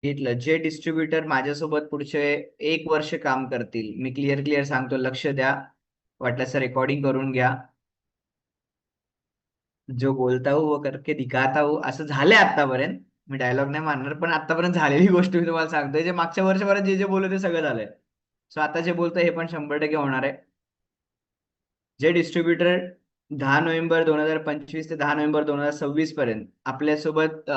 घेतलं, जे डिस्ट्रीब्युटर माझ्यासोबत पुढचे 1 वर्ष काम करतील, मी क्लिअर सांगतो, लक्ष द्या, वाटल्यास रेकॉर्डिंग करून घ्या. जो बोलता हूं वो करके दिखाता हूं असं झालंय आतापर्यंत. मी डायलॉग नाही मारणार, पण आतापर्यंत झालेली गोष्ट मी तुम्हाला सांगतोय. जे मागच्या वर्षभरात जे बोललो ते सगळं झालंय. सो आता जे बोलतोय हे पण 100% होणार आहे. जे डिस्ट्रीब्युटर 10 नोव्हेंबर 2025 ते 10 नोव्हेंबर 2026 पर्यंत आपल्यासोबत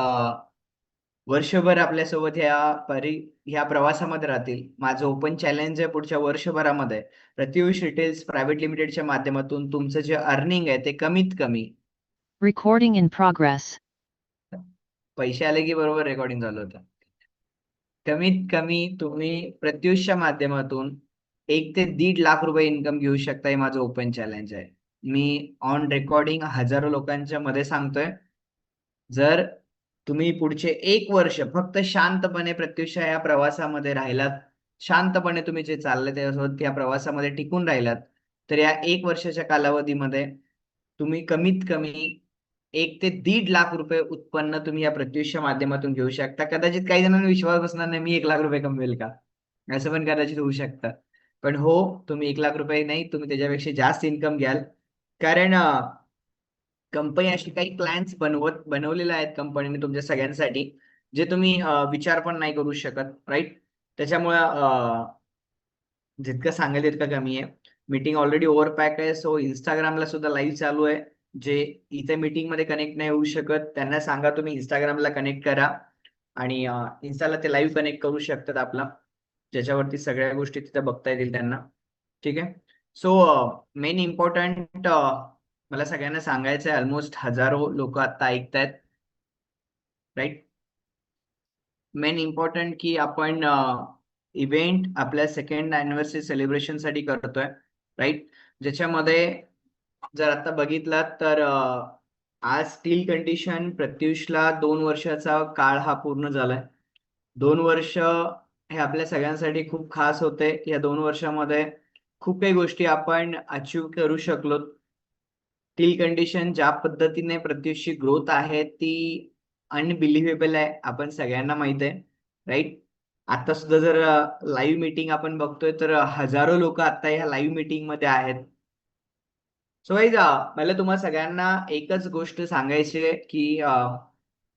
वर्षभर आपल्यासोबत ह्या प्रवासामध्ये राहतील. माझं ओपन चॅलेंज आहे पुढच्या वर्षभरामध्ये प्रत्युष रिटेल्स प्रायव्हेट लिमिटेडच्या माध्यमातून तुमचं जे अर्निंग आहे ते कमीत कमी Recording in progress. पैसे आले की बरोबर रेकॉर्डिंग झालं होतं. कमीत कमी तुम्ही प्रत्युषच्या माध्यमातून 1 ते 1.5 लाख रुपये इन्कम घेऊ शकता. हे माझं ओपन चॅलेंज आहे. मी ऑन रेकॉर्डिंग हजारो लोकांच्या मध्ये सांगतोय. जर तुम्ही पुढचे 1 वर्ष फक्त शांतपणे प्रत्युषच्या या प्रवासामध्ये राहिलात, शांतपणे तुम्ही जे चाललंय त्याच्यासोबत या प्रवासामध्ये टिकून राहिलात, तर या 1 वर्षाच्या कालावधीमध्ये तुम्ही कमीत कमी 1 ते 1.5 लाख रुपये उत्पन्न तुम्ही या प्रत्युषच्या माध्यमातून घेऊ शकता. कदाचित काही जणांना विश्वास बसणार नाही, मी 1 लाख रुपये कमवेल का? असं पण कदाचित होऊ शकतं. पण हो, तुम्ही 1 लाख रुपये नाही, तुम्ही त्याच्यापेक्षा जास्त इन्कम घ्याल. कारण कंपनी अशी काही प्लॅन्स बनवलेले आहेत कंपनीने तुमच्या सगळ्यांसाठी, जे तुम्ही विचार पण नाही करू शकत, राईट? त्याच्यामुळं जितकं सांगेल तितकं कमी आहे. मीटिंग ऑलरेडी ओव्हरपॅक आहे. सो Instagramला सुद्धा लाईव्ह चालू आहे. जे इथे मीटिंगमध्ये कनेक्ट नाही होऊ शकत त्यांना सांगा तुम्ही Instagramला कनेक्ट करा आणि इन्स्टाला ते लाईव्ह कनेक्ट करू शकतात आपला, ज्याच्यावरती सगळ्या गोष्टी तिथे बघता येतील त्यांना. ठीक आहे. सो मेन इम्पॉर्टंट मला सगळ्यांना सांगायचं आहे, ऑलमोस्ट हजारो लोक आता ऐकतायत, राईट? मेन इम्पॉर्टंट की आपण इव्हेंट आपल्या 2nd अॅनिव्हर्सरी सेलिब्रेशन साठी करतोय, राईट? ज्याच्यामध्ये जर आता बघितलात तर आज स्टील कंडिशन प्रत्युषला 2 वर्षाचा काळ हा पूर्ण झालाय. 2 वर्ष हे आपल्या सगळ्यांसाठी खूप खास होते. या 2 वर्षामध्ये खूप काही गोष्टी आपण अचीव्ह करू शकलो. स्टील कंडिशन ज्या पद्धतीने प्रत्युषची ग्रोथ आहे ती अनबिलिव्हेबल आहे. आपण सगळ्यांना माहित आहे, राईट? आता सुद्धा जर लाईव्ह मीटिंग आपण बघतोय तर हजारो लोक आता ह्या लाईव्ह मीटिंग मध्ये आहेत. सो गाईज मला तुम्हाला सगळ्यांना एकच गोष्ट सांगायची आहे की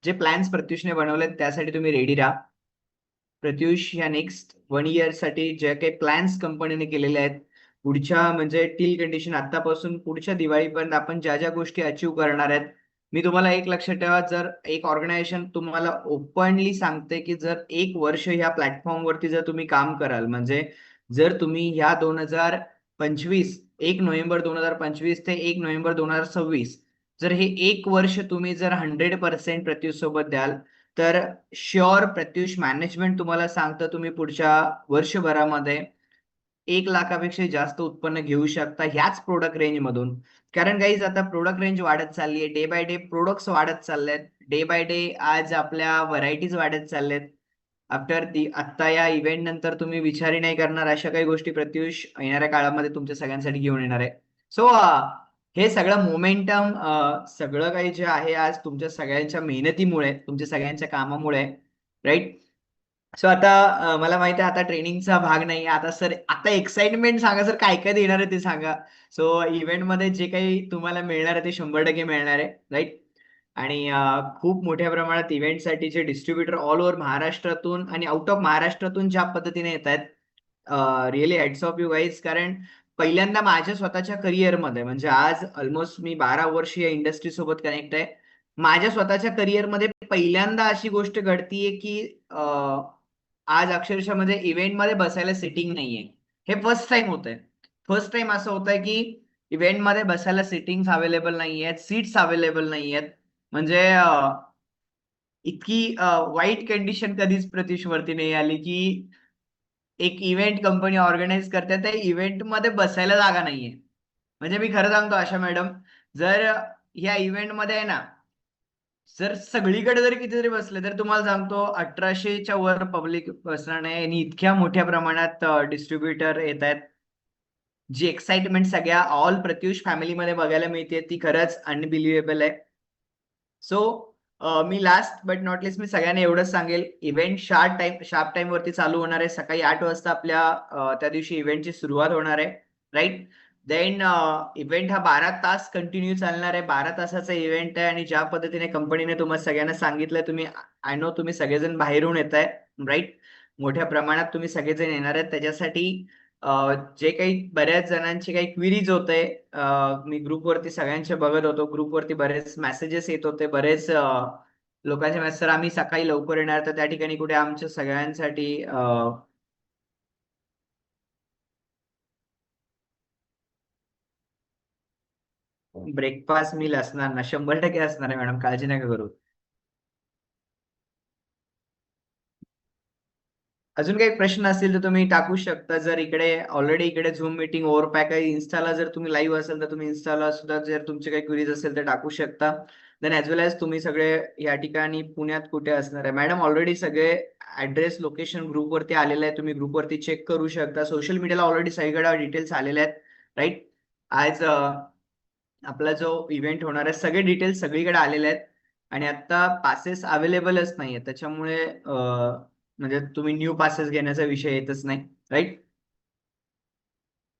जे प्लॅन्स प्रत्युषने बनवलेत त्यासाठी तुम्ही रेडी राहा. प्रत्युष या नेक्स्ट 1 इयर साठी जे काही प्लॅन्स कंपनीने केलेले आहेत, पुढच्या म्हणजे टिल कंडिशन आतापासून पुढच्या दिवाळीपर्यंत आपण ज्या ज्या गोष्टी अचीव्ह करणार आहेत, मी तुम्हाला एक लक्षात ठेवा, जर एक ऑर्गनायझेशन तुम्हाला ओपनली सांगते की जर 1 वर्ष ह्या प्लॅटफॉर्मवरती जर तुम्ही काम कराल, म्हणजे जर तुम्ही ह्या 2025 1 नोव्हेंबर 2025 ते 1 नोव्हेंबर 2026 जर हे 1 वर्ष तुम्ही जर 100% प्रत्युष सोबत द्याल, तर शुअर प्रत्युष मॅनेजमेंट तुम्हाला सांगतं तुम्ही पुढच्या वर्षभरामध्ये 1 लाखापेक्षा जास्त उत्पन्न घेऊ शकता ह्याच प्रोडक्ट रेंजमधून. कारण गाईज आता प्रोडक्ट रेंज वाढत चालली आहे. डे बाय डे प्रोडक्ट्स वाढत चाललेत. डे बाय डे आज आपल्या व्हरायटीज वाढत चाललेत. आफ्टर आत्ता या इव्हेंट नंतर तुम्ही विचारही नाही करणार अशा काही गोष्टी प्रत्युष येणाऱ्या काळामध्ये तुमच्या सगळ्यांसाठी घेऊन येणार आहे. सो हे सगळं मोमेंटम सगळं काही जे आहे आज तुमच्या सगळ्यांच्या मेहनतीमुळे, तुमच्या सगळ्यांच्या कामामुळे, राईट? सो आता मला माहिती आहे आता ट्रेनिंगचा भाग नाही. आता सर आता एक्साइटमेंट सांगा सर, काय काय देणार आहे ते सांगा. सो इव्हेंटमध्ये जे काही तुम्हाला मिळणार आहे ते 100% मिळणार आहे, राईट? आणि खूप मोठ्या प्रमाणात इव्हेंटसाठीचे डिस्ट्रीब्युटर ऑल ओव्हर महाराष्ट्रातून आणि आउट ऑफ महाराष्ट्रातून ज्या पद्धतीने येत आहेत, really hats off you guys. कारण पहिल्यांदा माझ्या स्वतःच्या करिअरमध्ये, म्हणजे आज ऑलमोस्ट मी 12 वर्ष या इंडस्ट्री सोबत कनेक्ट आहे. माझ्या स्वतःच्या करिअरमध्ये पहिल्यांदा अशी गोष्ट घडतीये की आज अक्षरशः म्हणजे इव्हेंटमध्ये बसायला सिटिंग नाहीये. हे फर्स्ट टाइम होतंय. फर्स्ट टाइम असं होतंय की इव्हेंटमध्ये बसायला सिटिंग्स अवेलेबल नाहीयेत, सीट्स अवेलेबल नाहीयेत. म्हणजे इतकी वाईट कंडिशन कधीच प्रत्युषवरती नाही आली की एक इव्हेंट कंपनी ऑर्गनाइज करते, त्या इव्हेंटमध्ये बसायला जागा नाहीये. म्हणजे मी खरं सांगतो आशा मॅडम, जर ह्या इव्हेंटमध्ये आहे ना, जर सगळीकडे जरी कितीतरी बसले तर तुम्हाला सांगतो 1800च्या वर पब्लिक बसणार नाही. आणि इतक्या मोठ्या प्रमाणात डिस्ट्रीब्युटर येत आहेत. जी एक्साइटमेंट सगळ्या ऑल प्रत्युष फॅमिलीमध्ये बघायला मिळते ती खरंच अनबिलिव्हेबल आहे. सो मी लास्ट बट नॉट लिस्ट मी सगळ्यांना एवढंच सांगेल, इव्हेंट शार्प टाइम वरती चालू होणार आहे. सकाळी 8 वाजता आपल्या त्या दिवशी इव्हेंटची सुरुवात होणार आहे, राईट. देन इव्हेंट हा 12 तास कंटिन्यू चालणार आहे. 12 तासाचा इव्हेंट आहे आणि ज्या पद्धतीने कंपनीने तुम्हाला सगळ्यांना सांगितलंय, तुम्ही आय नो तुम्ही सगळेजण बाहेरून येत आहे, राईट. मोठ्या प्रमाणात तुम्ही सगळेजण येणार आहेत. त्याच्यासाठी जे काही बऱ्याच जणांचे काही क्विरीज होते, मी ग्रुपवरती सगळ्यांचे बघत होतो, ग्रुपवरती बरेच मेसेजेस येत होते, बरेच लोकांचे मेसेज, सर आम्ही सकाळी लवकर येणार, तर त्या ठिकाणी कुठे आमच्या सगळ्यांसाठी ब्रेकफास्ट मील असणार ना? 100% असणार आहे मॅडम, काळजी नका करू. अजून काही प्रश्न असतील तर तुम्ही टाकू शकता. जर इकडे ऑलरेडी इकडे झूम मीटिंग ओव्हरपॅक आहे, इन्स्टाला जर तुम्ही लाईव्ह असेल तर तुम्ही इन्स्टाला सुद्धा जर तुमचे काही क्वेरीज असेल तर टाकू शकता. देन ॲज वेल एज तुम्ही सगळे या ठिकाणी पुण्यात कुठे असणार आहे मॅडम, ऑलरेडी सगळे ऍड्रेस लोकेशन ग्रुपवरती आलेलं आहे, तुम्ही ग्रुपवरती चेक करू शकता. सोशल मीडियाला ऑलरेडी सगळीकडे डिटेल्स आलेले आहेत, राईट. आज आपला जो इव्हेंट होणार आहे सगळे डिटेल्स सगळीकडे आलेले आहेत आणि आता पासेस अवेलेबलच नाहीये, त्याच्यामुळे म्हणजे तुम्ही न्यू पासेस घेण्याचा विषय येतच नाही, राईट.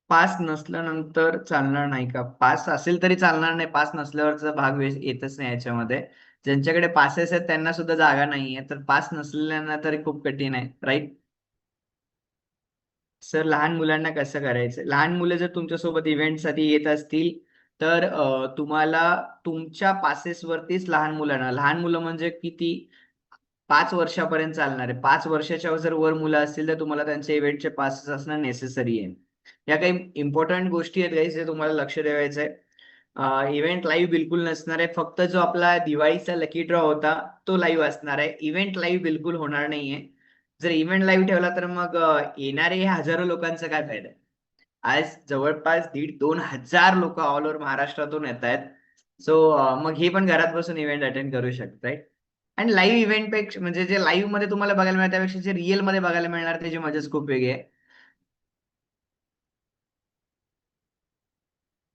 पास नसल्यानंतर चालणार नाही का? पास असेल तरी चालणार नाही, पास नसल्यावरचा भाग येतच नाही याच्यामध्ये. ज्यांच्याकडे पासेस आहेत त्यांना सुद्धा जागा नाहीये, तर पास नसलेल्यांना तरी खूप कठीण आहे, राईट. सर लहान मुलांना कसं करायचं? लहान मुलं जर तुमच्यासोबत इव्हेंटसाठी येत असतील तर तुम्हाला तुमच्या पासेस वरतीच लहान मुलं म्हणजे किती, 5 वर्षापर्यंत चालणार आहे. 5 वर्षाच्या जर वर मुलं असतील तर तुम्हाला त्यांच्या इव्हेंटचे पासेस असणं नेसेसरी आहे. या काही इम्पॉर्टंट गोष्टी आहेत गाईज, जे तुम्हाला लक्ष द्यायचं आहे. इव्हेंट लाईव्ह बिलकुल नसणार आहे. फक्त जो आपला दिवाळीचा लकी ड्रॉ होता तो लाईव्ह असणार आहे. इव्हेंट लाईव्ह बिलकुल होणार नाहीये. जर इव्हेंट लाईव्ह ठेवला तर मग येणारे हे हजारो लोकांचा काय फायदा आहे? आज जवळपास 1,500-2,000 लोक ऑल ओव्हर महाराष्ट्रातून येत आहेत. सो मग हे पण घरात बसून इव्हेंट अटेंड करू शकताय. आणि लाईव्ह इव्हेंट पेक्षा म्हणजे जे लाईव्ह मध्ये तुम्हाला बघायला मिळतं त्यापेक्षा जे रिअल मध्ये बघायला मिळणार त्याची मजाच खूप वेगळी आहे.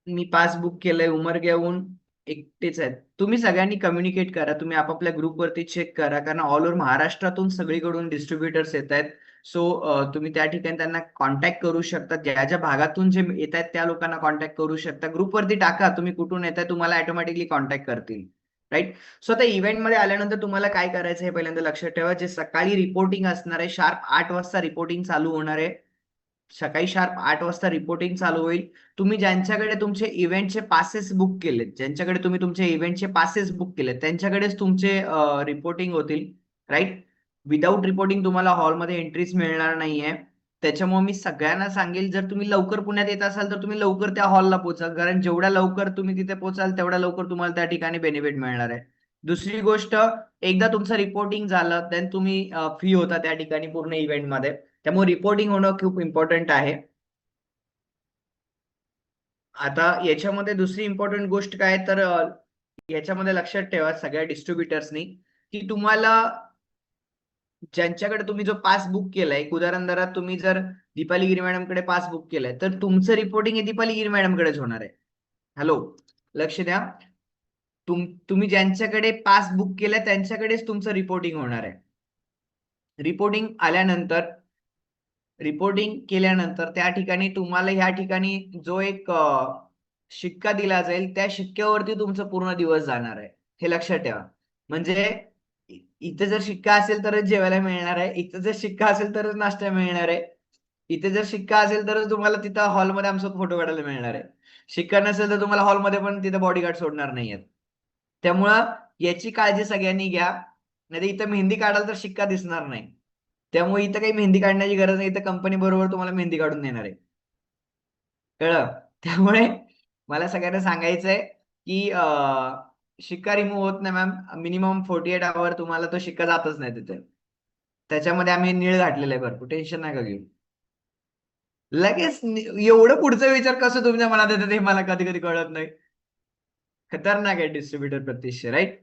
मी पासबुक केलंय उमरग्याहून, एकटेच आहेत. तुम्ही सगळ्यांनी कम्युनिकेट करा, तुम्ही आपापल्या ग्रुपवरती चेक करा, कारण ऑल ओव्हर महाराष्ट्रातून सगळीकडून डिस्ट्रीब्युटर्स येत आहेत. सो तुम्ही त्या ठिकाणी त्यांना कॉन्टॅक्ट करू शकता. ज्या ज्या भागातून जे येत आहेत त्या लोकांना कॉन्टॅक्ट करू शकता. ग्रुपवरती टाका तुम्ही कुठून येताय, तुम्हाला ऑटोमॅटिकली कॉन्टॅक्ट करतील, राईट. सो आता इव्हेंटमध्ये आल्यानंतर तुम्हाला काय करायचं हे पहिल्यांदा लक्षात ठेवा. जे सकाळी रिपोर्टिंग असणार आहे, शार्प 8 वाजता रिपोर्टिंग चालू होणार आहे. सकाळी शार्प 8 वाजता रिपोर्टिंग चालू होईल. तुम्ही ज्यांच्याकडे तुमचे इव्हेंटचे पासेस बुक केलेत, ज्यांच्याकडे तुम्ही तुमचे इव्हेंटचे पासेस बुक केलेत त्यांच्याकडेच तुमचे रिपोर्टिंग होतील, राईट. विदाऊट रिपोर्टिंग तुम्हाला हॉलमध्ये एंट्रीज मिळणार नाहीये. त्याच्यामुळे मी सगळ्यांना सांगेल, जर तुम्ही लवकर पुण्यात येत असाल तर तुम्ही लवकर त्या हॉलला पोहोचा, कारण जेवढ्या लवकर तुम्ही तिथे पोहोचाल तेवढ्या लवकर तुम्हाला त्या ठिकाणी बेनिफिट मिळणार आहे. दुसरी गोष्ट, एकदा तुमचं रिपोर्टिंग झालं देन तुम्ही फ्री होता त्या ठिकाणी पूर्ण इव्हेंटमध्ये. त्यामुळे रिपोर्टिंग होणं खूप इम्पॉर्टंट आहे. आता याच्यामध्ये दुसरी इम्पॉर्टंट गोष्ट काय तर याच्यामध्ये लक्षात ठेवा सगळ्या डिस्ट्रीब्युटर्सनी, की तुम्हाला ज्यांच्याकडे तुम्ही जो पास बुक केलाय, एक उदाहरण धरा, तुम्ही जर दीपाली गिरी मॅडमकडे पास बुक केलाय तर तुमचं रिपोर्टिंग हे दीपाली गिरी मॅडमकडेच होणार आहे. हॅलो, लक्ष द्या. तुम्ही ज्यांच्याकडे पास बुक केलाय त्यांच्याकडेच तुमचं रिपोर्टिंग होणार आहे. रिपोर्टिंग केल्यानंतर त्या ठिकाणी तुम्हाला ह्या ठिकाणी जो एक शिक्का दिला जाईल त्या शिक्क्यावरती तुमचा पूर्ण दिवस जाणार आहे, हे लक्षात ठेवा. म्हणजे इथे जर शिक्का असेल तरच जेवायला मिळणार आहे, इथे जर शिक्का असेल तरच नाश्ता मिळणार आहे, इथे जर शिक्का असेल तरच तुम्हाला तिथं हॉलमध्ये आमचा फोटो काढायला मिळणार आहे. शिक्का नसेल तर तुम्हाला हॉलमध्ये पण तिथे बॉडीगार्ड सोडणार नाहीयेत. त्यामुळं याची काळजी सगळ्यांनी घ्या, नाही इथं मेहंदी काढाल तर शिक्का दिसणार नाही. त्यामुळे इथं काही मेहंदी काढण्याची गरज नाही, इथं कंपनी बरोबर तुम्हाला मेहंदी काढून देणार आहे. कळलं? त्यामुळे मला सगळ्यांना सांगायचंय की शिक्का रिमूव्ह होत नाही मॅम. मिनिमम 48 आवर तुम्हाला तो शिक्का जातच नाही तिथे. त्याच्यामध्ये आम्ही नीळ घातलेलं आहे भरपूर, टेन्शन नका घेऊ. लगेच एवढं पुढचा विचार कसं तुमच्या मनात येतं ते मला कधी कधी कळत नाही. खतरनाक आहे डिस्ट्रीब्युटर प्रत्यक्ष, राईट.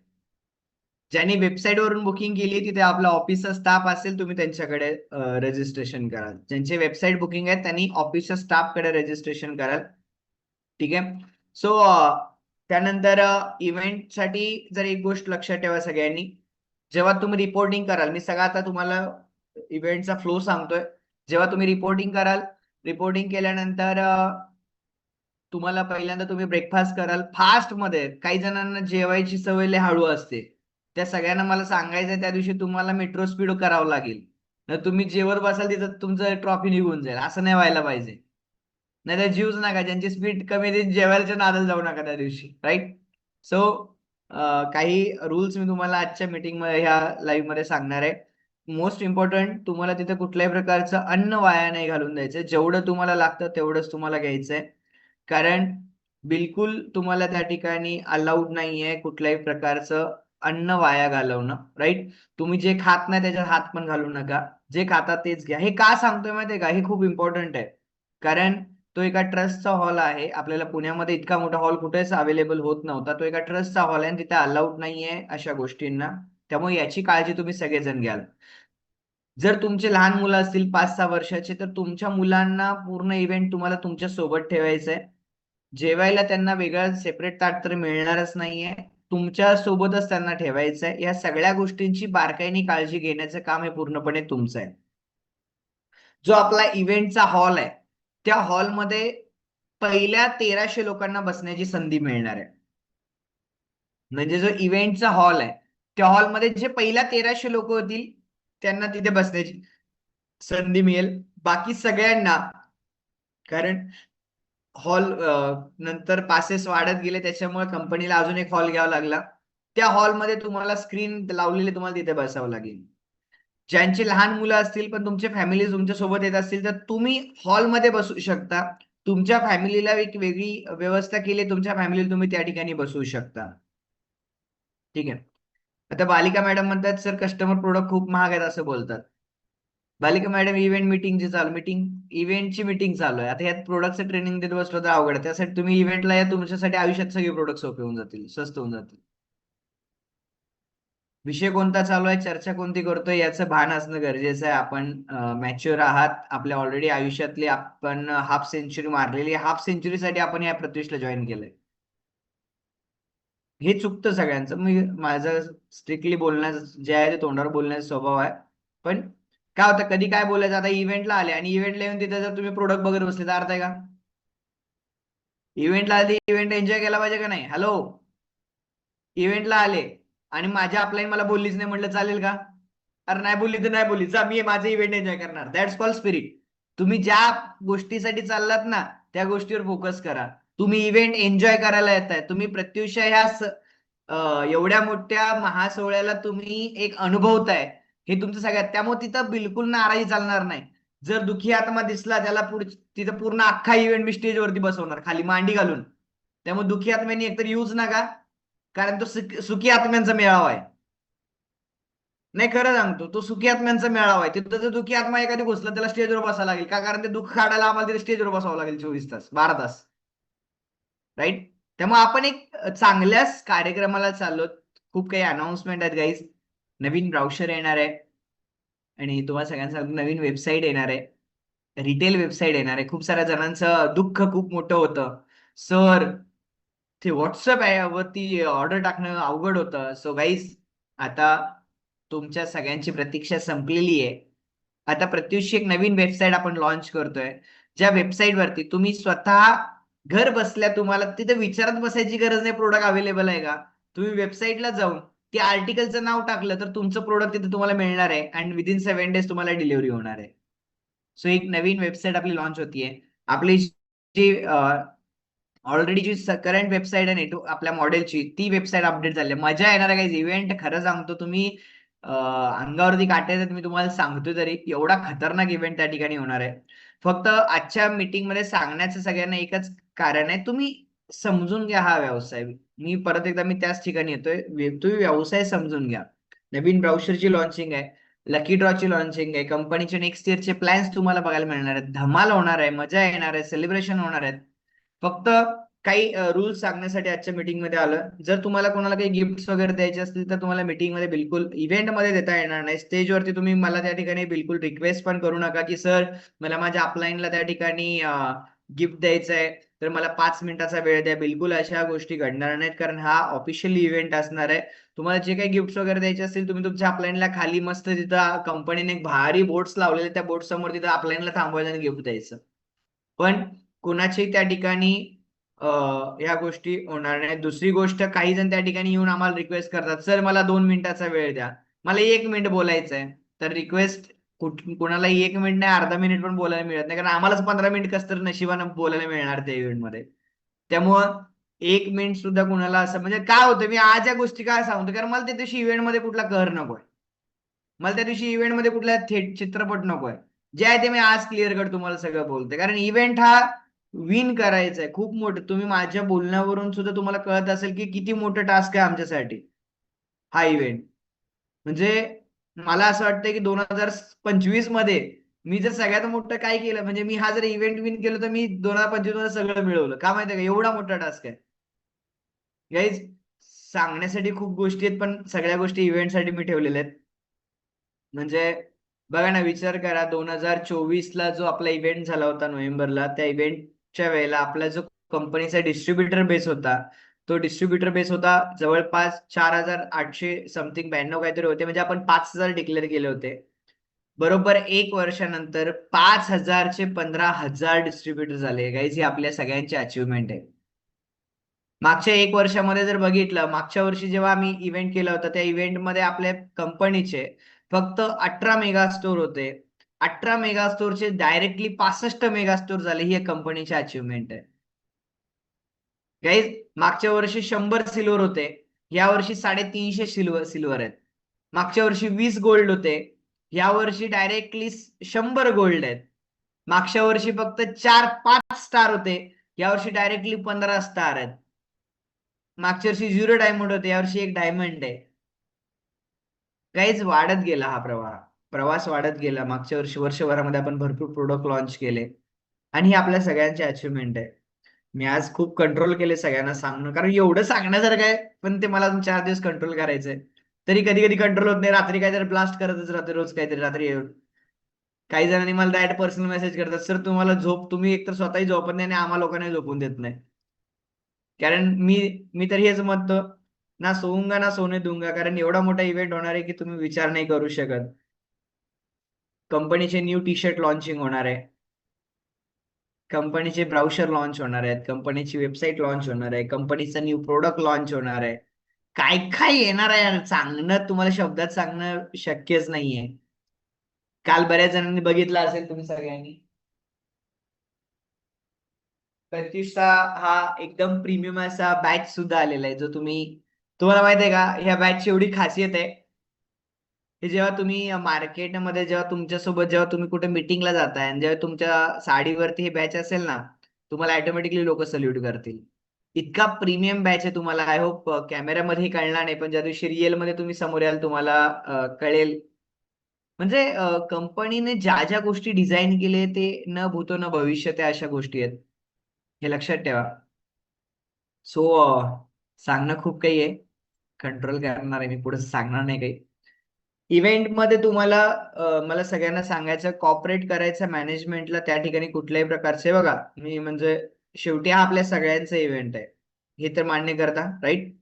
ज्यांनी वेबसाईट वरून बुकिंग केली तिथे आपला ऑफिसचा स्टाफ असेल, तुम्ही त्यांच्याकडे रजिस्ट्रेशन कराल. ज्यांचे वेबसाईट बुकिंग आहे त्यांनी ऑफिसच्या स्टाफकडे रजिस्ट्रेशन कराल, ठीक आहे. सो त्यानंतर इव्हेंटसाठी जर एक गोष्ट लक्षात ठेवा सगळ्यांनी, जेव्हा तुम्ही रिपोर्टिंग कराल, मी सगळा आता तुम्हाला इव्हेंटचा फ्लो सांगतोय. जेव्हा तुम्ही रिपोर्टिंग कराल, रिपोर्टिंग केल्यानंतर तुम्हाला पहिल्यांदा तुम्ही ब्रेकफास्ट कराल फास्टमध्ये. काही जणांना जेवायची सवय लय हळू असते. त्या सगळ्यांना मला सांगायचंय त्या दिवशी तुम्हाला मेट्रो स्पीड करावं लागेल. तर तुम्ही जेवत बसाल तिथं तुमचं ट्रॉफी निघून जाईल. असं नाही व्हायला पाहिजे. नाहीतर जीवच नका. ज्यांची स्पीड कमी आहे ते जेवायच्या नादाला जाऊ नका त्या दिवशी. राईट? सो काही रूल्स मी तुम्हाला आजच्या मीटिंगमध्ये ह्या लाईव्ह मध्ये सांगणार आहे. मोस्ट इम्पॉर्टंट, तुम्हाला तिथे कुठल्याही प्रकारचं अन्न वाया नाही घालून द्यायचं. जेवढं तुम्हाला लागतं तेवढंच तुम्हाला घ्यायचंय. कारण बिलकुल तुम्हाला त्या ठिकाणी अलाउड नाहीये कुठल्याही प्रकारचं अन्न वाया घालवणं. राईट? तुम्ही जे खात नाही त्याच्यात हात पण घालू नका. जे खाता तेच घ्या. हे का सांगतोय माहितीये का? हे खूप इम्पॉर्टंट आहे. कारण तो एका ट्रस्टचा हॉल आहे. आपल्याला पुण्यामध्ये इतका मोठा हॉल कुठेच अवेलेबल होत नव्हता. तो एका ट्रस्टचा हॉल आहे आणि तिथे अलाउड नाहीये अशा गोष्टींना. त्यामुळे याची काळजी तुम्ही सगळेजण घ्याल. जर तुमचे लहान मुलं असतील 5-6 वर्षाचे, तर तुमच्या मुलांना पूर्ण इव्हेंट तुम्हाला तुमच्या सोबत ठेवायचंय. जेवायला त्यांना वेगळं सेपरेट ताट तर मिळणारच नाहीये. तुमच्या सोबतच त्यांना ठेवायचंय. या सगळ्या गोष्टींची बारकाईने काळजी घेण्याचं काम हे पूर्णपणे तुमचं आहे. जो आपला इव्हेंटचा हॉल आहे, त्या हॉलमध्ये पहिल्या 1300 लोकांना बसण्याची संधी मिळणार आहे. म्हणजे जो इव्हेंटचा हॉल आहे, त्या हॉलमध्ये जे पहिल्या 1300 लोक होतील त्यांना तिथे बसण्याची संधी मिळेल. बाकी सगळ्यांना, कारण हॉल नंतर पासेस वाढत गेले त्याच्यामुळे कंपनीला अजून एक हॉल घ्यावा लागला. त्या हॉलमध्ये तुम्हाला स्क्रीन लावलेले तुम्हाला तिथे बसावं लागेल. ज्यांची लहान मुलं असतील पण तुमचे फॅमिली तुमच्या सोबत येत असतील तर तुम्ही हॉलमध्ये बसू शकता. तुमच्या फॅमिलीला एक वेगळी व्यवस्था केली, तुमच्या फॅमिलीला तुम्ही त्या ठिकाणी बसवू शकता. ठीक आहे. आता बालिका मॅडम म्हणतात, "सर कस्टमर प्रोडक्ट खूप महाग आहेत," असं बोलतात. बालिका मॅडम इव्हेंटची मीटिंग चालू आहे. आता यात प्रोडक्टचं ट्रेनिंग देत बसलो तर अवघड आहे. त्यासाठी तुम्ही इव्हेंटला या, तुमच्यासाठी आयुष्यात सगळे प्रोडक्ट सोपे होऊन जातील, स्वस्त होऊन जातील. विषय कोणता चालू आहे, चर्चा कोणती करतोय याचं भान असणं गरजेचं आहे. आपण मॅच्युअर आहात. आपल्या ऑलरेडी आयुष्यातली आपण हाफ सेंचुरी मारलेली आहे. हाफ सेंचुरीसाठी आपण या प्रत्युषला जॉइन केलंय. हे चुकतं सगळ्यांचं. माझं स्ट्रिक्टली बोलण्याचं जे आहे ते तोंडावर बोलण्याचा स्वभाव आहे. पण काय होतं, कधी काय बोलायचं, आता इव्हेंटला आले आणि इव्हेंटला येऊन तिथे जर तुम्ही प्रोडक्ट बघत बसले तर अर्थ आहे का? इव्हेंटला आले, इव्हेंट एन्जॉय केला पाहिजे का नाही? हॅलो, इव्हेंटला आले आणि माझ्या अपलाईन मला बोललीच नाही म्हटलं चालेल का? अरे नाही बोलली तर नाही बोलली, जा, मी माझं इव्हेंट एन्जॉय करणार. That's call spirit. तुम्ही ज्या गोष्टीसाठी चाललात ना त्या गोष्टीवर फोकस करा. तुम्ही इव्हेंट एन्जॉय करायला येताय. तुम्ही प्रत्युष ह्या एवढ्या मोठ्या महासोहळ्याला तुम्ही एक अनुभवताय, हे तुमचं सगळ्यात. त्यामुळे तिथं बिलकुल नाराजी चालणार नाही. जर दुखी आत्मा दिसला त्याला तिथं पूर्ण अख्खा इव्हेंट मी स्टेजवरती बसवणार खाली मांडी घालून. त्यामुळे दुखी आत्म्यांनी एकतर यूज नका, कारण तो सुखी आत्म्यांचा मेळावा आहे. नाही, खरं सांगतो, तो सुखी आत्म्यांचा मेळावा आहे. तिथं जर दुखी आत्मा एखादी घुसला त्याला स्टेजवर बसावं लागेल का? कारण ते दुःख काढायला आम्हाला तिथे स्टेजवर बसावं लागेल 24 तास, 12 तास. राईट? त्यामुळे आपण एक चांगल्याच कार्यक्रमाला चाललो. खूप काही अनाउन्समेंट आहेत गाईज. नवीन ब्राउशर येणार आहे आणि तुम्हाला सगळ्यांसाठी नवीन वेबसाईट येणार आहे. रिटेल वेबसाईट येणार आहे. खूप साऱ्या जणांचं दुःख खूप मोठं होतं. सर, ते व्हॉट्सअप वरती ऑर्डर टाकणं अवघड होतं. सो गाईज, आता तुमच्या सगळ्यांची प्रतीक्षा संपलेली आहे. आता प्रत्युषची एक नवीन वेबसाईट आपण लॉन्च करतोय. ज्या वेबसाईट वरती तुम्ही स्वतः घर बसल्या, तुम्हाला तिथे विचारत बसायची गरज नाही प्रोडक्ट अवेलेबल आहे का. तुम्ही वेबसाईटला जाऊन त्या आर्टिकलचं नाव टाकलं तर तुमचं प्रोडक्ट तिथे तुम्हाला मिळणार आहे आणि विदिन 7 डेज तुम्हाला डिलिव्हरी होणार आहे. सो एक नवीन वेबसाईट आपली लॉन्च होतीये. आपली जी ऑलरेडी जी करंट वेबसाईट आहे आपल्या मॉडेलची, ती वेबसाईट अपडेट झाली. मजा येणार आहे काही इव्हेंट. खरं सांगतो, तुम्ही अंगावरती काटे येतात. मी तुम्हाला सांगतोय तरी एवढा खतरनाक इव्हेंट त्या ठिकाणी होणार आहे. फक्त आजच्या मीटिंग मध्ये सांगण्याचं सगळ्यांना एकच कारण आहे, तुम्ही समजून घ्या हा व्यवसाय. मी परत एकदा त्याच ठिकाणी येतोय. तुम्ही व्यवसाय समजून घ्या. नवीन ब्राउशरची लॉन्चिंग आहे, लकी ड्रॉची लॉन्चिंग आहे, कंपनीचे नेक्स्ट इयरचे प्लॅन्स तुम्हाला बघायला मिळणार आहेत. धमाल होणार आहे, मजा येणार आहे, सेलिब्रेशन होणार आहेत. फक्त काही रूल्स सांगण्यासाठी आजच्या मीटिंग मध्ये आलं. जर तुम्हाला कोणाला काही गिफ्ट वगैरे द्यायचे असतील तर तुम्हाला मीटिंग मध्ये बिलकुल इव्हेंट मध्ये देता येणार नाही. स्टेजवरती तुम्ही मला त्या ठिकाणी बिलकुल रिक्वेस्ट पण करू नका की सर मला माझ्या अपलाईनला त्या ठिकाणी गिफ्ट द्यायचंय. तर मला 5 मिनिटाचा वेळ द्या. बिलकुल अशा गोष्टी घडणार नाहीत, कारण हा ऑफिशियल इव्हेंट असणार आहे. तुम्हाला जे काही गिफ्ट्स वगैरे द्यायचे असतील, तुम्ही तुमच्या अपलाईनला खाली मस्त तिथं कंपनीने एक भारी बोर्ड्स लावलेले, त्या बोर्ड समोर तिथं अपलाईनला थांबवायचं आणि गिफ्ट द्यायचं. पण कुणाची त्या ठिकाणी ह्या गोष्टी होणार नाहीत. दुसरी गोष्ट, काही जण त्या ठिकाणी येऊन आम्हाला रिक्वेस्ट करतात, सर मला 2 मिनिटाचा वेळ द्या, मला 1 मिनिट बोलायचंय. तर रिक्वेस्ट कुणालाही 1 मिनिट नाही, अर्धा मिनिट पण बोलायला मिळत नाही, कारण आम्हालाच 15 मिनिट कसं तर नशिबानं बोलायला मिळणार त्या इव्हेंट मध्ये. त्यामुळं 1 मिनिट सुद्धा कुणाला असं, म्हणजे काय होतं, मी आज या गोष्टी काय सांगतो, कारण मला त्या दिवशी इव्हेंट मध्ये कुठला कहर नकोय. मला त्या दिवशी इव्हेंट मध्ये कुठला थेट चित्रपट नकोय. जे आहे ते मी आज क्लिअर कट तुम्हाला सगळं बोलते, कारण इव्हेंट हा विन करायचा आहे खूप मोठं. तुम्ही माझ्या बोलण्यावरून सुद्धा तुम्हाला कळत असेल की किती मोठं टास्क आहे आमच्यासाठी हा इव्हेंट. म्हणजे मला असं वाटतं की 2025 मध्ये मी जर सगळ्यात मोठं काय केलं, म्हणजे मी हा जर इव्हेंट विन केलं, तर मी 2025 मध्ये सगळं मिळवलं. का माहितीये का, एवढा मोठा टास्क आहे गाईज. सांगण्यासाठी खूप गोष्टी आहेत, पण सगळ्या गोष्टी इव्हेंटसाठी मी ठेवलेल्या आहेत. म्हणजे बघा ना, विचार करा, 2024 ला जो आपला इव्हेंट झाला होता नोव्हेंबरला, त्या इव्हेंटच्या वेळेला आपला जो कंपनीचा डिस्ट्रीब्युटर बेस होता, तो डिस्ट्रीब्युटर बेस होता जवळपास 4,800 समथिंग 92 काहीतरी होते. म्हणजे आपण 5,000 डिक्लेअर केले होते. बरोबर 1 वर्षानंतर 5,000 चे 15,000 डिस्ट्रीब्युटर झाले. गाईज, ही आपल्या सगळ्यांची अचीव्हमेंट आहे. मागच्या 1 वर्षामध्ये जर बघितलं, मागच्या वर्षी जेव्हा आम्ही इव्हेंट केला होता, त्या इव्हेंटमध्ये आपल्या कंपनीचे फक्त 18 मेगा स्टोर होते. 18 मेगा स्टोअरचे डायरेक्टली 65 मेगा स्टोर झाले. ही एक कंपनीची अचीव्हमेंट आहे. गाईज, मागच्या वर्षी 100 सिल्वर होते. या वर्षी 350 सिल्वर आहेत. मागच्या वर्षी 20 गोल्ड होते. या वर्षी डायरेक्टली 100 गोल्ड आहेत. मागच्या वर्षी फक्त 4-5 स्टार होते. या वर्षी डायरेक्टली 15 स्टार आहेत. मागच्या वर्षी 0 डायमंड होते, यावर्षी 1 डायमंड आहे. गाईज, वाढत गेला हा प्रवास वाढत गेला. मागच्या वर्षी वर्षभरामध्ये आपण भरपूर प्रोडक्ट लॉन्च केले, आणि ही आपल्या सगळ्यांची अचीव्हमेंट आहे. मी आज खूप कंट्रोल केले सगळ्यांना सांगणं, कारण एवढं सांगण्यासारखं आहे, पण ते मला अजून 4 दिवस कंट्रोल करायचंय. तरी कधी कधी कंट्रोल होत नाही. रात्री काहीतरी ब्लास्ट करतच राहते, रोज काहीतरी रात्री येऊन. काही जणांनी मला डायरेक्ट पर्सनल मेसेज करतात, सर तुम्हाला तुम्ही एकतर स्वतःही झोपत नाही आणि आम्हा लोकांनाही झोपून देत नाही. कारण मी मी तर हेच म्हणतो, ना सोऊंगा ना सोने दूंगा, कारण एवढा मोठा इव्हेंट होणार आहे की तुम्ही विचार नाही करू शकत. कंपनीचे न्यू टी शर्ट लॉन्चिंग होणार आहे. कंपनीचे ब्राउशर लॉन्च होणार आहेत. कंपनीची वेबसाईट लॉन्च होणार आहे. कंपनीचा न्यू प्रोडक्ट लॉन्च होणार आहे. काय काय येणार आहे यार, सांगणं तुम्हाला शब्दात सांगणं शक्यच नाहीये. काल बऱ्याच जणांनी बघितलं असेल, तुम्ही सगळ्यांनी, प्रतिष्ठा हा एकदम प्रीमियम असा बॅच सुद्धा आलेला आहे, जो तुम्हाला माहित आहे का, ह्या बॅचची एवढी खासियत आहे की जेव्हा तुम्ही मार्केटमध्ये, जेव्हा तुमच्यासोबत, जेव्हा तुम्ही कुठे मीटिंगला जाताय आणि जेव्हा तुमच्या साडीवरती हे बॅच असेल ना, तुम्हाला ऑटोमॅटिकली लोक सल्यूट करतील. इतका प्रीमियम बॅच आहे. तुम्हाला आय होप कॅमेऱ्यामध्ये कळणार नाही, पण ज्या दिवशी रिअल मध्ये तुम्ही समोर याल, तुम्हाला कळेल. म्हणजे कंपनीने ज्या ज्या गोष्टी डिझाईन केले, ते न भूतो न भविष्य, त्या अशा गोष्टी आहेत, हे लक्षात ठेवा. सो सांगणं खूप काही आहे, कंट्रोल करणार आहे मी, पुढे सांगणार नाही काही. इव्हेंट मध्ये तुम्हाला मला सगळ्यांना सांगायचं, कॉपरेट करायचं मॅनेजमेंटला त्या ठिकाणी कुठल्याही प्रकारचे. बघा, मी म्हणजे शेवटी हा आपल्या सगळ्यांचा इव्हेंट आहे, हे तर मान्य करता, राईट?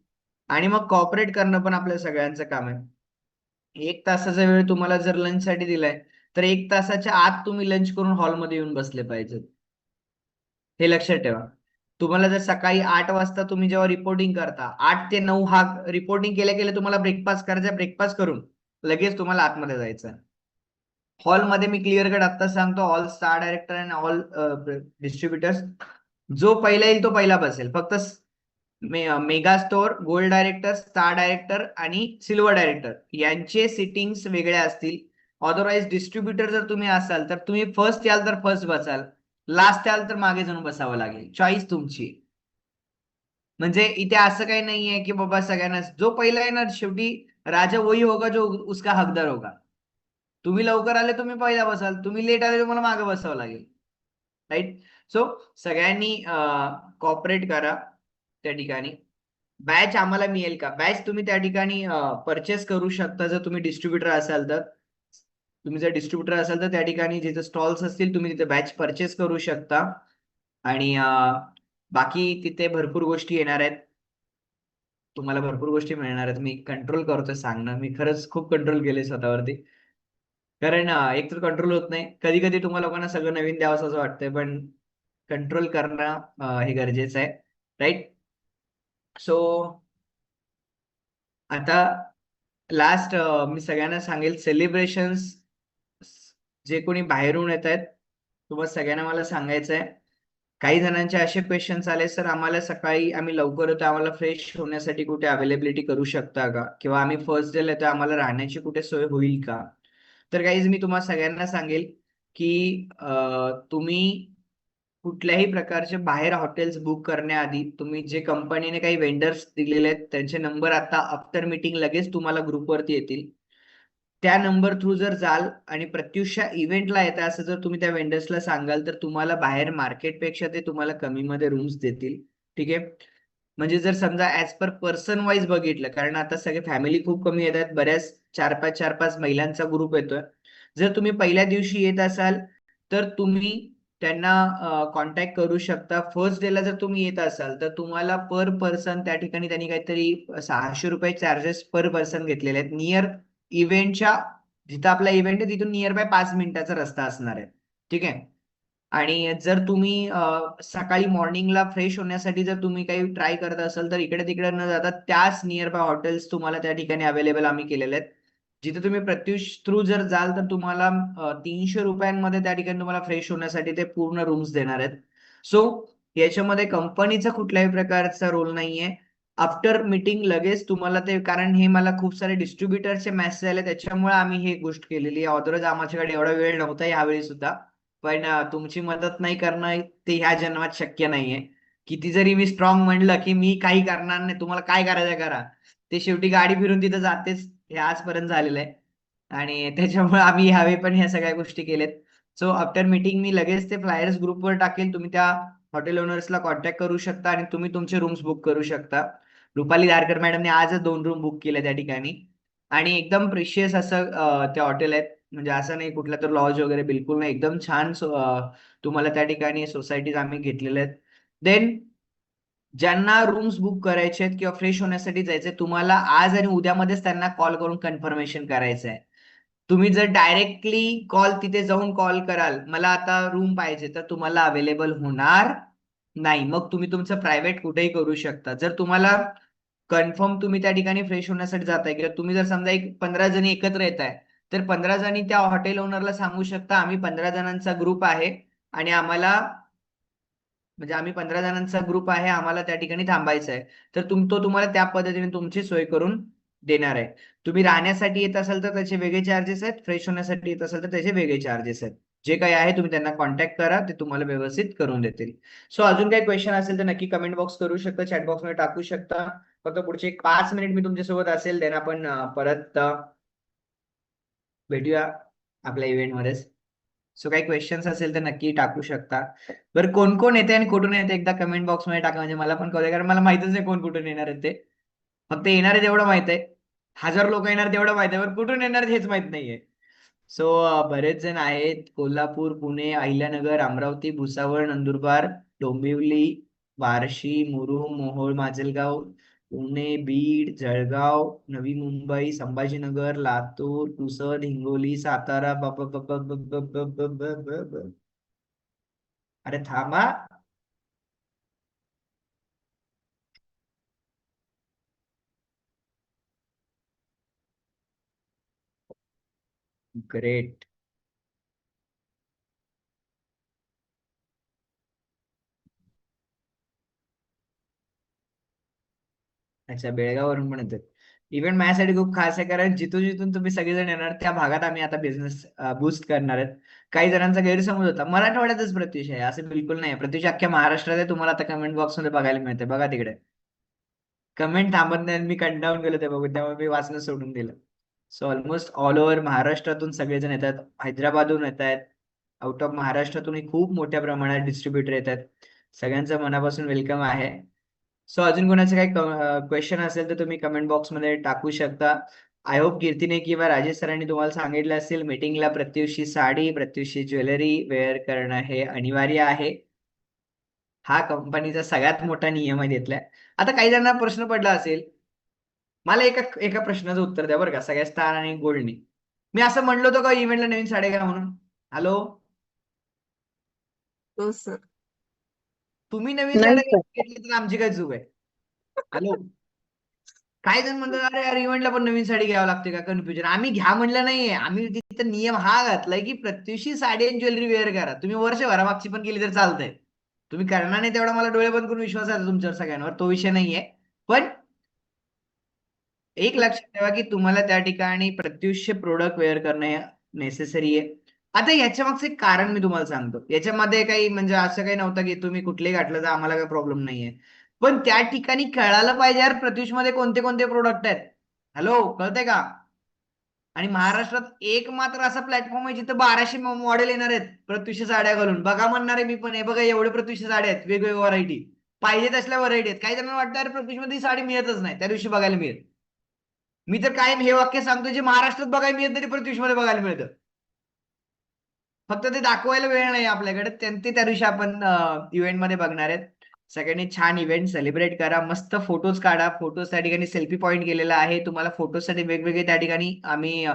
आणि मग कॉपरेट करणं पण आपल्या सगळ्यांचं काम आहे. 1 तासाचा वेळ तुम्हाला जर लंच साठी दिलाय, तर 1 तासाच्या आत तुम्ही लंच करून हॉलमध्ये येऊन बसले पाहिजेत. हे लक्षात ठेवा. तुम्हाला जर सकाळी 8 वाजता तुम्ही जेव्हा रिपोर्टिंग करता, 8 ते 9 हा रिपोर्टिंग केल्या केल्या तुम्हाला ब्रेकफास्ट करायचा, ब्रेकफास्ट करून लगेच तुम्हाला आतमध्ये जायचं. हॉलमध्ये मी क्लिअर कट आता सांगतो, ऑल स्टार डायरेक्टर आणि ऑल डिस्ट्रीब्युटर्स, जो पहिला येईल तो पहिला बसेल. फक्त mega store, gold director, star director आणि सिल्वर डायरेक्टर यांचे सिटिंग्स वेगळ्या असतील. अदरवाईज डिस्ट्रीब्युटर जर तुम्ही असाल, तर तुम्ही फर्स्ट याल तर फर्स्ट बसाल, लास्ट याल तर मागे जाऊन बसावं लागेल. चॉईस तुमची. म्हणजे इथे असं काही नाहीये की बाबा सगळ्यांना, जो पहिला येणार, शेवटी राजा वही होगा जो उसका हकदार होगा. तुम्ही लवकर आले, तुम्ही पहिला बसाल. तुम्ही लेट आले, तुम्हाला मागे बसावं लागेल, राईट? सो सगळ्यांनी कॉपरेट करा त्या ठिकाणी. बॅच आम्हाला मिळेल का? बॅच तुम्ही त्या ठिकाणी परचेस करू शकता, जर तुम्ही डिस्ट्रीब्युटर असाल तर. तुम्ही जर डिस्ट्रीब्युटर असाल तर त्या ठिकाणी जिथे स्टॉल्स असतील, तुम्ही तिथे बॅच परचेस करू शकता. आणि बाकी तिथे भरपूर गोष्टी येणार आहेत, तुम्हाला भरपूर गोष्टी मिळणार आहेत. मी कंट्रोल करतोय सांगणं, मी खरंच खूप कंट्रोल केले स्वतःवरती. कारण एक तर कंट्रोल होत नाही. कधी-कधी तुम्हाला लोकांना सगळं नवीन द्यावंसं असं वाटतंय, पण कंट्रोल करणं हे गरजेचं आहे. राइट? सो आता लास्ट मी सगळ्यांना सांगेल सेलिब्रेशन्स जे कोणी बाहेरून येतायत, तुम्हा सगळ्यांना मला सांगायचं आहे, काही जणांचे असे क्वेशन्स आले, "सर आम्हाला सकाळी आम्ही लवकर येतो, आम्हाला फ्रेश होण्यासाठी कुठे अवेलेबिलिटी करू शकता का? किंवा आम्ही फर्स्ट डेला येतोय, आम्हाला राहण्याची कुठे सोय होईल का?" तर गाईज मी तुम्हा सगळ्यांना सांगेल, की तुम्ही कुठल्याही प्रकारचे बाहेर हॉटेल्स बुक करण्याआधी तुम्ही जे कंपनीने काही वेंडर्स दिलेले आहेत, त्यांचे नंबर आता आफ्टर मीटिंग लगेच तुम्हाला ग्रुपवरती येतील. त्या नंबर थ्रू जर जाल आणि प्रत्युष्या इव्हेंटला येताय असं जर तुम्ही त्या वेंडर्सला सांगाल, तर तुम्हाला बाहेर मार्केटपेक्षा ते तुम्हाला कमीमध्ये रूम्स देतील. ठीक आहे. म्हणजे जर समजा ॲज पर पर्सन वाईज बघितलं, कारण आता सगळे फॅमिली खूप कमी येतात. बऱ्याच 4-5 महिलांचा ग्रुप येतोय. जर तुम्ही पहिल्या दिवशी येत असाल, तर तुम्ही त्यांना कॉन्टॅक्ट करू शकता. फर्स्ट डेला जर तुम्ही येत असाल, तर तुम्हाला पर पर्सन त्या ठिकाणी त्यांनी काहीतरी ₹600 चार्जेस पर पर्सन घेतलेले आहेत. नियर इव्हेंटच्या जिथं आपला इव्हेंट आहे तिथून नियर बाय 5 मिनिटाचा रस्ता असणार आहे. ठीक आहे. आणि जर तुम्ही सकाळी मॉर्निंगला फ्रेश होण्यासाठी जर तुम्ही काही ट्राय करत असाल, तर इकडे-तिकडे न जाता त्याच नियर बाय हॉटेल्स तुम्हाला त्या ठिकाणी अवेलेबल आम्ही केलेले आहेत. जिथे तुम्ही प्रत्युष थ्रू जर जाल, तर तुम्हाला ₹300 मध्ये त्या ठिकाणी तुम्हाला फ्रेश होण्यासाठी ते पूर्ण रूम्स देणार आहेत. सो याच्यामध्ये कंपनीचा कुठल्याही प्रकारचा रोल नाहीये. आफ्टर मीटिंग लगेच तुम्हाला ते कारण हे मला खूप सारे डिस्ट्रिब्युटरचे मेसेज आले त्याच्यामुळे आम्ही ही गोष्ट केलेली आहे. अदरवाईज आमच्याकडे एवढा वेळ नव्हता यावेळी सुद्धा. पण तुमची मदत नाही करणं ते ह्या जन्मात शक्य नाहीये. किती जरी मी स्ट्राँग म्हणलं, की मी काही करणार नाही, तुम्हाला काय करायचंय करा. ते शेवटी गाडी फिरून तिथं जातेच. हे आजपर्यंत झालेलं आहे. आणि त्याच्यामुळे आम्ही ह्यावेळी पण ह्या सगळ्या गोष्टी केल्यात. सो आफ्टर मीटिंग मी लगेच ते फ्लायर्स ग्रुपवर टाकेल. तुम्ही त्या हॉटेल ओनर्सला कॉन्टॅक्ट करू शकता आणि तुम्ही तुमचे रूम्स बुक करू शकता. रुपाली धारकर मॅडमने आजच 2 रूम बुक केल्या त्या ठिकाणी आणि एकदम प्रिशियस असं ते हॉटेल आहेत. म्हणजे असं नाही कुठलं तर लॉज वगैरे बिलकुल नाही. एकदम छान तुम्हाला त्या ठिकाणी सोसायटीज आम्ही घेतलेल्या आहेत. देन ज्यांना रूम्स बुक करायचे आहेत किंवा फ्रेश होण्यासाठी जायचंय, तुम्हाला आज आणि उद्यामध्येच त्यांना कॉल करून कन्फर्मेशन करायचं आहे. तुम्ही जर डायरेक्टली तिथे जाऊन कॉल कराल, मला आता रूम पाहिजे, तर तुम्हाला अवेलेबल होणार नाही. मग तुम्ही तुमचं प्रायव्हेट कुठेही करू शकता. जर तुम्हाला कन्फर्म तुम्ही त्या ठिकाणी फ्रेश होण्यासाठी जाताय किंवा तुम्ही जर समजा एक 15 जणी एकत्र येताय, तर 15 जणी त्या हॉटेल ओनरला सांगू शकता, आम्ही 15 जणांचा ग्रुप आहे आणि आम्हाला म्हणजे आम्ही 15 जणांचा ग्रुप आहे, आम्हाला त्या ठिकाणी थांबायचं आहे. तर तो तुम्हाला त्या पद्धतीने तुमची सोय करून देणार आहे. तुम्ही राहण्यासाठी येत असाल तर त्याचे वेगळे चार्जेस आहेत. फ्रेश होण्यासाठी येत असाल तर त्याचे वेगळे चार्जेस आहेत. जे काही आहे तुम्ही त्यांना कॉन्टॅक्ट करा. ते तुम्हाला व्यवस्थित करून देतील. सो अजून काही क्वेशन असेल तर नक्की कमेंट बॉक्स करू शकता, चॅट बॉक्समध्ये टाकू शकता. फक्त पुढचे एक 5 मिनिट मी तुमच्यासोबत असेल. देन आपण परत भेटूया आपल्या इव्हेंटमध्येच. सो काही क्वेशन्स असेल तर नक्की टाकू शकता. बरं कोण-कोण येतंय आणि कुठून येतंय एकदा कमेंट बॉक्समध्ये टाका म्हणजे मला पण कळेल कारण मला माहीतच नाही कोण कुठून येणार आहेत ते. फक्त येणार आहे तेवढं माहीत आहे. 1000 लोकं येणार तेवढं माहीत आहे. पण कुठून येणार हेच माहीत नाहीये. सो बरेच जण आहेत. कोल्हापूर, पुणे, अहिल्यानगर, अमरावती, भुसावळ, नंदुरबार, डोंबिवली, बार्शी, मुरुम, मोहोळ, माजलगाव, पुणे, बीड, जळगाव, नवी मुंबई, संभाजीनगर, लातूर, पुसद, हिंगोली, सातारा अरे थांबा. ग्रेट. अच्छा बेळगाववरून पण येतात. इव्हेंट माझ्यासाठी खूप खास आहे कारण जिथून-जिथून तुम्ही सगळेजण येणार त्या भागात आम्ही आता बिझनेस बूस्ट करणार आहेत. काही जणांचा गैरसमज होता. मराठवाड्यातच प्रत्युष आहे असं बिलकुल नाही. प्रत्युष अख्ख्या महाराष्ट्रात आहे. तुम्हाला आता कमेंट बॉक्समध्ये बघायला मिळतंय. बघा तिकडे. कमेंट थांबत नाही आणि मी कंटाळून गेलो ते बघून त्यामुळे मी वाचणं सोडून दिलं. सो ऑलमोस्ट ऑल ओव्हर महाराष्ट्रातून सगळेजण येतात. हैदराबादहून येतायत. आउट ऑफ महाराष्ट्रातूनही खूप मोठ्या प्रमाणात डिस्ट्रिब्युटर येतात. सगळ्यांचं मनापासून वेलकम आहे. सो अजून कोणाचं काही क्वेशन असेल तर तुम्ही कमेंट बॉक्समध्ये टाकू शकता. आय होप कीर्तीने किंवा राजेश सरांनी तुम्हाला सांगितलं असेल मीटिंगला प्रत्युषची साडी, प्रत्युषची ज्वेलरी वेअर करणं हे अनिवार्य आहे. हा कंपनीचा सगळ्यात मोठा नियम आहे तिथल्या. आता काही जणांना प्रश्न पडला असेल, मला एका एका प्रश्नाचं उत्तर द्या बरं का, सगळ्या स्टार आणि गोल्डनी. मी असं म्हणलो होतो का इव्हेंटला नवीन साड्या घ्या म्हणून? हॅलो, हो सर. तुम्ही नवीन नाही साड्या सर. घेतली तर आमची काय चूक आहे? हॅलो, काही जण म्हणतात अरे यार इव्हेंटला पण नवीन साडी घ्यावी लागते का, कन्फ्युजन. आम्ही घ्या म्हणलं नाहीये, आम्ही तिथं नियम हा घातलाय की प्रत्येकी साडी आणि ज्वेलरी वेअर करा. तुम्ही वर्षभरामागची पण केली तर चालतंय. तुम्ही करणार नाही तेवढा मला डोळे बंद करून विश्वास आहे तुमच्यावर सगळ्यांवर, तो विषय नाहीये. पण एक लक्षात ठेवा की तुम्हाला त्या ठिकाणी प्रत्युष्य प्रोडक्ट वेअर करणे नेसेसरी आहे. आता याच्या मागचं एक कारण मी तुम्हाला सांगतो. याच्यामध्ये काही म्हणजे असं काही नव्हतं की तुम्ही कुठलेही घातलं तर आम्हाला काही प्रॉब्लेम नाहीये. पण त्या ठिकाणी कळायला पाहिजे यार प्रत्युष मध्ये कोणते कोणते प्रोडक्ट आहेत. हॅलो, कळतंय का? आणि महाराष्ट्रात एक मात्र असा प्लॅटफॉर्म आहे जिथे 1200 मॉडेल येणार आहेत प्रत्युष साड्या घालून. बघा म्हणणार आहे मी पण, हे बघा एवढे प्रत्युष साड्या आहेत, वेगवेगळ्या व्हरायटी. पाहिजे तसल्या व्हरायटी आहेत. काही जणांना वाटतं अरे प्रत्युष मध्ये साडी मिळतच नाही, त्या दिवशी बघायला मिळेल. मी तर कायम हे वाक्य सांगतो, जे महाराष्ट्रात बघायला मिळत तरी प्रत्युष मध्ये बघायला मिळतं. फक्त ते दाखवायला वेळ नाही आपल्याकडे. ते त्या दिवशी आपण इव्हेंट मध्ये बघणार आहेत. सगळ्यांनी छान इव्हेंट सेलिब्रेट करा, मस्त फोटोज काढा. फोटोज त्या ठिकाणी सेल्फी पॉईंट केलेला आहे तुम्हाला. फोटोसाठी वेगवेगळे त्या ठिकाणी आम्ही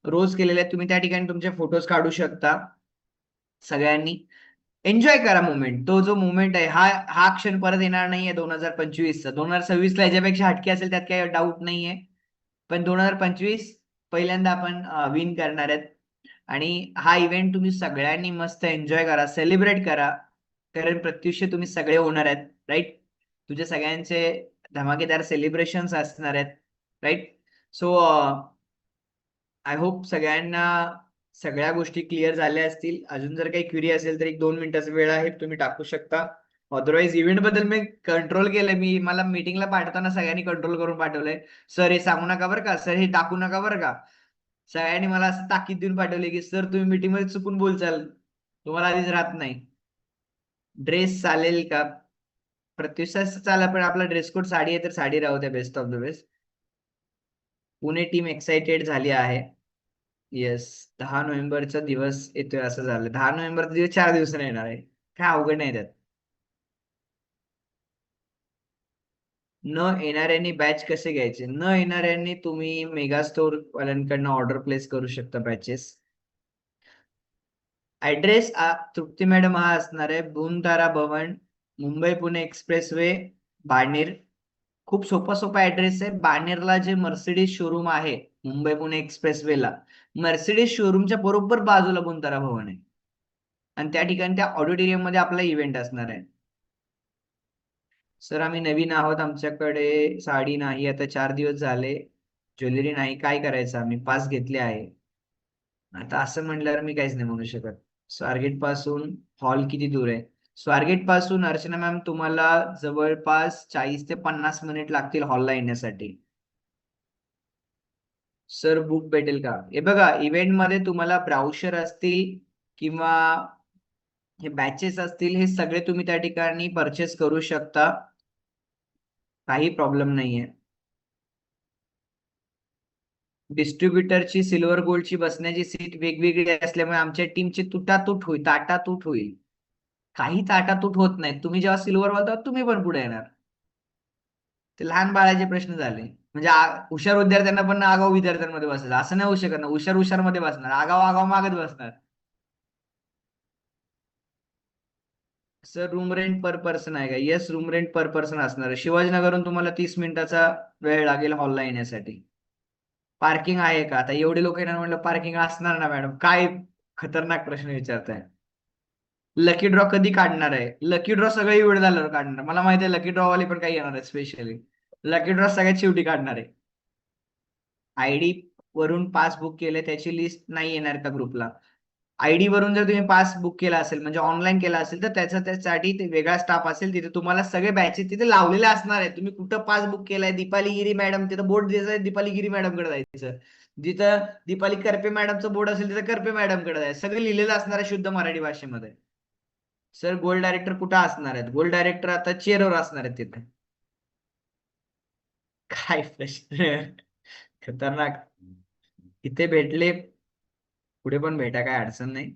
रोज केलेले आहेत. तुम्ही त्या ठिकाणी तुमचे फोटोज काढू शकता. सगळ्यांनी एन्जॉय करा मुवमेंट. तो जो मुवमेंट आहे हा हा क्षण परत येणार नाहीये 2025चा. 2026ला याच्यापेक्षा हटके असेल त्यात काही डाऊट नाहीये. पण 2025 पहिल्यांदा आपण विन करणार आहेत. आणि हा इव्हेंट तुम्ही सगळ्यांनी मस्त एन्जॉय करा, सेलिब्रेट करा. कारण प्रत्युष तुम्ही सगळे होणार आहेत, राईट? तुझे सगळ्यांचे धमाकेदार सेलिब्रेशन्स असणार आहेत, राईट? सो आय होप सगळ्यांना सगळ्या गोष्टी क्लिअर झाल्या असतील. अजून जर काही क्वेरी असेल तर 1-2 मिनिटाचा वेळ आहे, तुम्ही टाकू शकता. अदरवाईज इव्हेंट बद्दल मी कंट्रोल केलंय. मला मीटिंगला पाठवताना सगळ्यांनी कंट्रोल करून पाठवलंय. सर हे सांगू नका बरं का, सर हे टाकू नका बरं का. सगळ्यांनी मला असं ताकीद देऊन पाठवले की सर तुम्ही मीटिंग मध्ये चुकून बोलचाल, तुम्हाला आधीच राहत नाही. ड्रेस चालेल का? प्रत्युषाच चालेल, पण आपला ड्रेस कोड साडी आहे तर साडी राहू द्या. Best of the best. Pune team excited झाली आहे. येस, 10 नोव्हेंबरचा दिवस येतोय असं झालं. 10 नोव्हेंबरचा दिवस 4 दिवसाने येणार आहे. काय अवघड नाही त्यात. न येणाऱ्यांनी बॅच कसे घ्यायचे? न येणाऱ्यांनी तुम्ही मेगा स्टोर वाल्यांकडनं ऑर्डर प्लेस करू शकता बॅचेस. ऍड्रेस तृप्ती मॅडम हा असणार आहे भूमतारा भवन, मुंबई पुणे एक्सप्रेसवे, बाणेर. खूप सोपा ऍड्रेस आहे. बाणेरला जे मर्सिडीज शोरूम आहे मुंबई पुणे एक्सप्रेसवेला, मर्सिडीज शोरूमच्या बरोबर बाजूला भूमतारा भवन आहे. आणि त्या ठिकाणी त्या ऑडिटोरियम मध्ये आपला इव्हेंट असणार आहे. सर आम्ही नवीन आहोत, आमच्याकडे साडी नाही, आता 4 दिवस झाले, ज्वेलरी नाही, काय करायचं? आम्ही पास घेतले आहे. आता असं म्हणल्यावर मी काहीच नाही म्हणू शकत. स्वारगेट पासून हॉल किती दूर आहे? स्वारगेट पासून अर्चना मॅम तुम्हाला जवळपास 40 ते 50 मिनिट लागतील हॉलला येण्यासाठी. सर बुक भेटेल का? हे बघा, इव्हेंट मध्ये तुम्हाला ब्राउचर असतील किंवा हे बॅचेस असतील, हे सगळे तुम्ही त्या ठिकाणी परचेस करू शकता. काही प्रॉब्लेम नाहीये. डिस्ट्रीब्युटरची सिल्वर गोल्डची बसण्याची सीट वेगवेगळी असल्यामुळे आमच्या टीमची ताटातूट होईल. काही ताटातूट होत नाही. तुम्ही जेव्हा सिल्वर व्हाल तेव्हा तुम्ही पण पुढे येणार. ते लहान बाळाचे प्रश्न झाले. म्हणजे हुशार विद्यार्थ्यांना पण आगाऊ विद्यार्थ्यांमध्ये बसायचं असं नाही होऊ शकत ना. हुशार मध्ये बसणार, आगाऊ मागत बसणार. सर रूम रेंट पर पर्सन आहे का? येस, रूम रेंट पर पर्सन असणार आहे. शिवाजीनगरहून तुम्हाला 30 मिनिटाचा वेळ लागेल हॉलला येण्यासाठी. पार्किंग आहे का? आता एवढे लोक येणार म्हटलं पार्किंग असणार ना मॅडम. काय खतरनाक प्रश्न विचारताय. लकी ड्रॉ कधी काढणार आहे? लकी ड्रॉ सगळे इव्हेंट झाल्यावर काढणार. मला माहिती आहे लकी ड्रॉ वाले पण काही येणार आहे स्पेशली. लकी ड्रॉ सगळ्यात शेवटी काढणार आहे. आयडी वरून पास बुक केले त्याची लिस्ट नाही येणार का ग्रुपला? आयडी वरून जर तुम्ही पास बुक केला असेल म्हणजे ऑनलाईन केला असेल तर त्यासाठी ते वेगळा स्टाफ असेल तिथे. तुम्हाला सगळे बॅचेस तिथे लावलेले असणार आहेत. तुम्ही कुठं पास बुक केलाय, दीपाली गिरी मॅडम, तिथं बोर्ड द्यायचं, दीपाली गिरी मॅडम कडे जायचं. जिथं दीपाली करपे मॅडमचं बोर्ड असेल तिथं करपे मॅडम कडे जायचं. सगळं लिहिलेलं असणार आहे शुद्ध मराठी भाषेमध्ये. सर गोल्ड डायरेक्टर कुठं असणार आहेत? गोल्ड डायरेक्टर आता चेअरवर असणार आहेत तिथे. काय प्रश्न खतरनाक. इथे भेटले, पुढे पण भेटा, काय अडचण नाही.